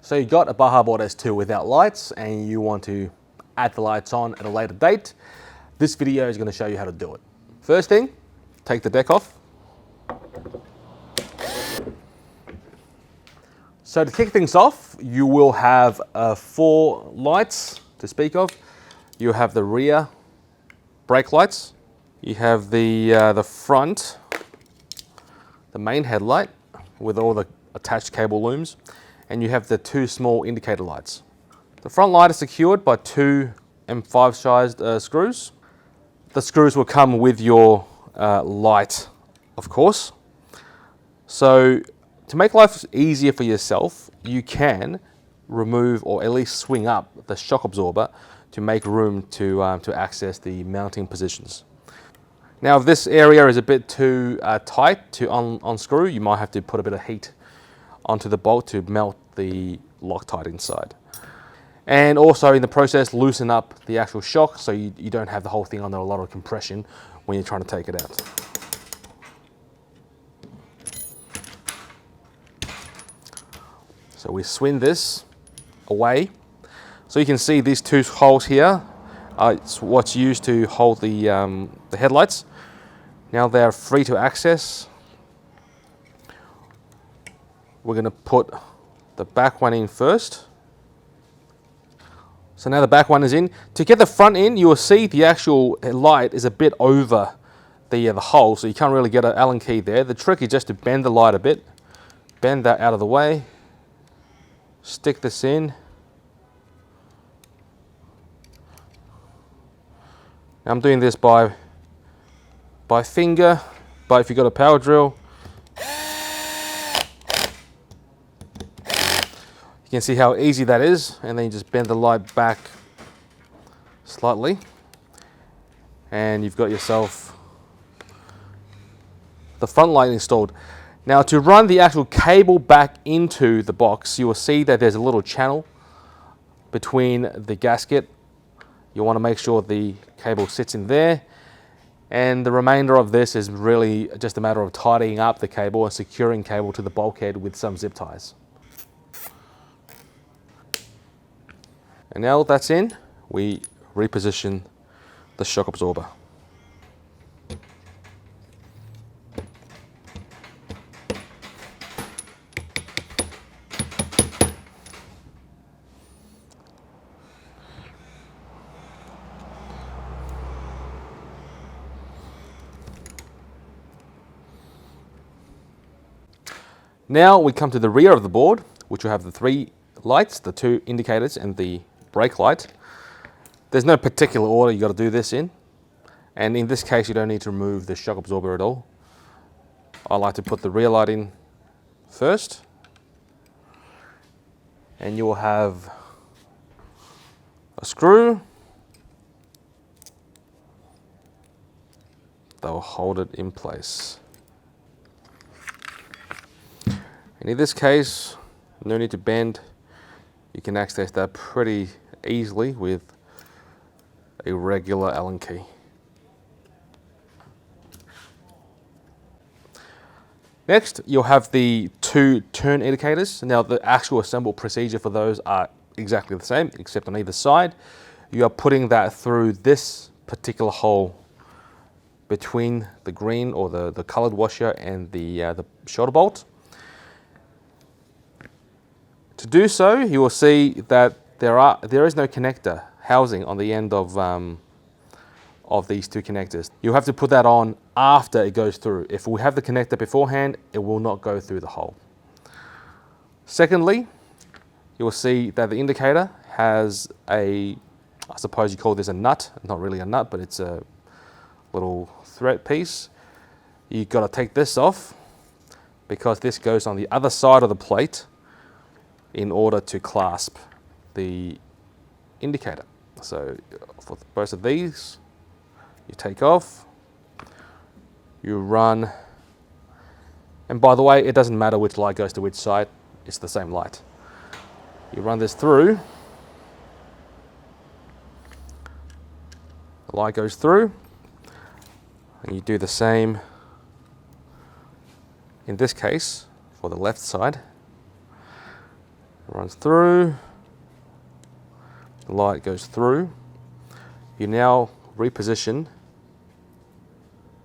So you got a Baja Board S2 without lights and you want to add the lights on at a later date. This video is going to show you how to do it. First thing, take the deck off. So to kick things off, you will have 4 lights to speak of. You have the rear brake lights. You have the front, the main headlight with all the attached cable looms. And you have the 2 small indicator lights. The front light is secured by 2 M5 sized screws. The screws will come with your light, of course. So to make life easier for yourself, you can remove or at least swing up the shock absorber to make room to access the mounting positions. Now, if this area is a bit too tight to unscrew, you might have to put a bit of heat onto the bolt to melt the Loctite inside. And also in the process, loosen up the actual shock so you don't have the whole thing under a lot of compression when you're trying to take it out. So we swing this away. So you can see these 2 holes here. It's what's used to hold the headlights. Now they're free to access. We're going to put the back one in first. So now the back one is in. To get the front in, you will see the actual light is a bit over the hole, so you can't really get an Allen key there. The trick is just to bend the light a bit. Bend that out of the way. Stick this in. Now I'm doing this by finger, but if you've got a power drill, you can see how easy that is, and then you just bend the light back slightly and you've got yourself the front light installed. Now to run the actual cable back into the box, you will see that there's a little channel between the gasket. You want to make sure the cable sits in there, and the remainder of this is really just a matter of tidying up the cable and securing cable to the bulkhead with some zip ties. And now that's in, we reposition the shock absorber. Now we come to the rear of the board, which will have the 3 lights, the 2 indicators and the brake light. There's no particular order you got to do this in, and in this case you don't need to remove the shock absorber at all. I like to put the rear light in first, and you will have a screw that will hold it in place. And in this case, no need to bend. You can access that pretty easily with a regular Allen key. Next, you'll have the 2 turn indicators. Now the actual assemble procedure for those are exactly the same, except on either side. You are putting that through this particular hole between the green or the colored washer and the shoulder bolt. To do so, you will see that there is no connector housing on the end of these 2 connectors. You'll have to put that on after it goes through. If we have the connector beforehand, it will not go through the hole. Secondly, you will see that the indicator has I suppose you call this a nut, not really a nut, but it's a little thread piece. You've got to take this off because this goes on the other side of the plate in order to clasp the indicator. So for both of these, you take off, you run, and by the way, it doesn't matter which light goes to which side, it's the same light. You run this through, the light goes through, and you do the same in this case for the left side. runs through, the light goes through. You now reposition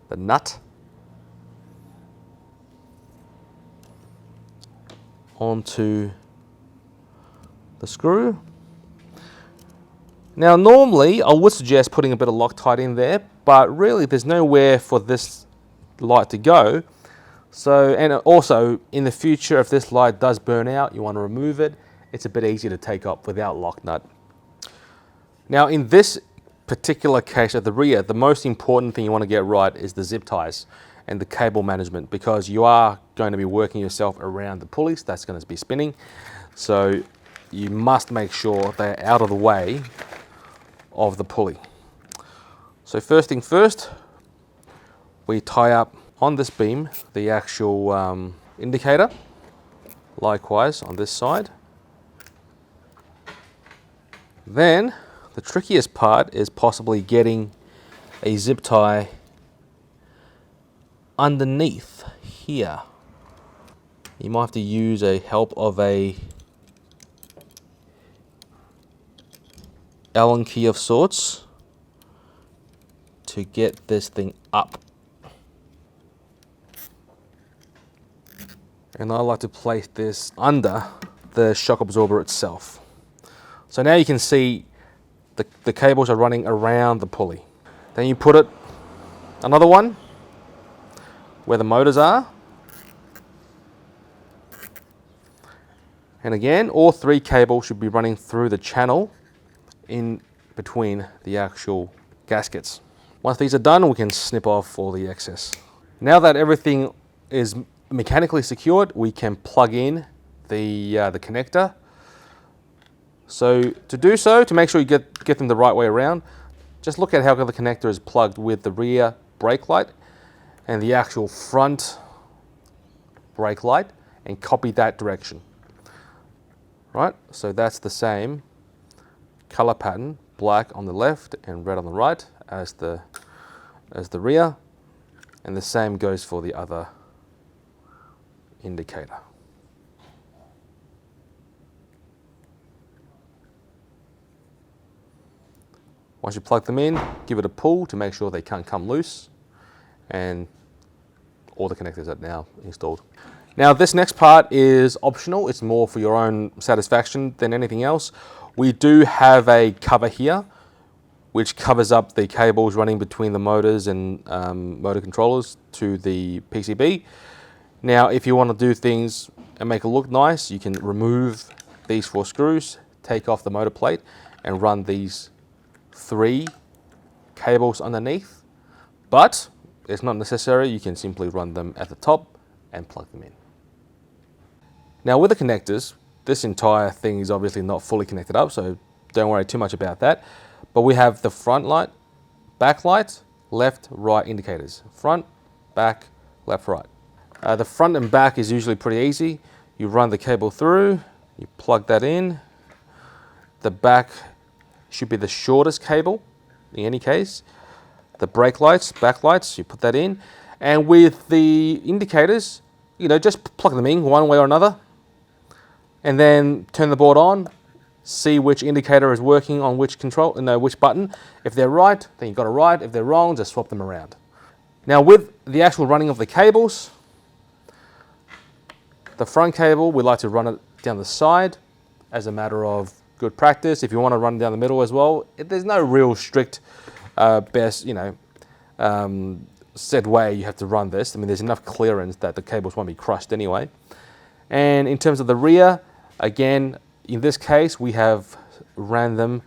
the nut onto the screw. Now normally I would suggest putting a bit of Loctite in there, but really there's nowhere for this light to go. So, and also in the future, if this light does burn out, you want to remove it, it's a bit easier to take up without lock nut. Now in this particular case at the rear, the most important thing you want to get right is the zip ties and the cable management, because you are going to be working yourself around the pulleys that's going to be spinning. So you must make sure they're out of the way of the pulley. So first thing first, we tie up on this beam the actual indicator, likewise on this side. Then the trickiest part is possibly getting a zip tie underneath here. You might have to use a help of a Allen key of sorts to get this thing up. And I like to place this under the shock absorber itself. So now you can see the cables are running around the pulley. Then you put it another one where the motors are. And again, all three cables should be running through the channel in between the actual gaskets. Once these are done, we can snip off all the excess. Now that everything is mechanically secured, we can plug in the connector. So to do so, to make sure you get them the right way around, just look at how the connector is plugged with the rear brake light and the actual front brake light, and copy that direction. Right, so that's the same color pattern, black on the left and red on the right as the rear, and the same goes for the other indicator. Once you plug them in, give it a pull to make sure they can't come loose, and all the connectors are now installed. Now this next part is optional. It's more for your own satisfaction than anything else. We do have a cover here which covers up the cables running between the motors and motor controllers to the PCB. Now if you want to do things and make it look nice, you can remove these 4 screws, take off the motor plate, and run these 3 cables underneath, but it's not necessary. You can simply run them at the top and plug them in. Now with the connectors, this entire thing is obviously not fully connected up, so don't worry too much about that. But we have the front light, back light, left, right indicators. Front, back, left, right. The front and back is usually pretty easy. You run the cable through, you plug that in. The back should be the shortest cable in any case. The brake lights, back lights, you put that in. And with the indicators, you know, just plug them in one way or another, and then turn the board on, see which indicator is working on which control, which button. If they're right, then you've got it right. If they're wrong, just swap them around. Now with the actual running of the cables, the front cable, we like to run it down the side as a matter of good practice. If you want to run it down the middle as well, there's no real strict best, set way you have to run this. I mean, there's enough clearance that the cables won't be crushed anyway. And in terms of the rear, again, in this case, we have ran them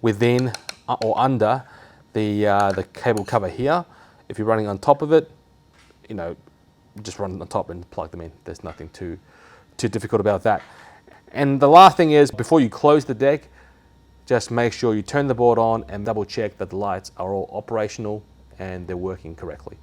within or under the cable cover here. If you're running on top of it, just run on top and plug them in. There's nothing too difficult about that. And the last thing is, before you close the deck, just make sure you turn the board on and double check that the lights are all operational and they're working correctly.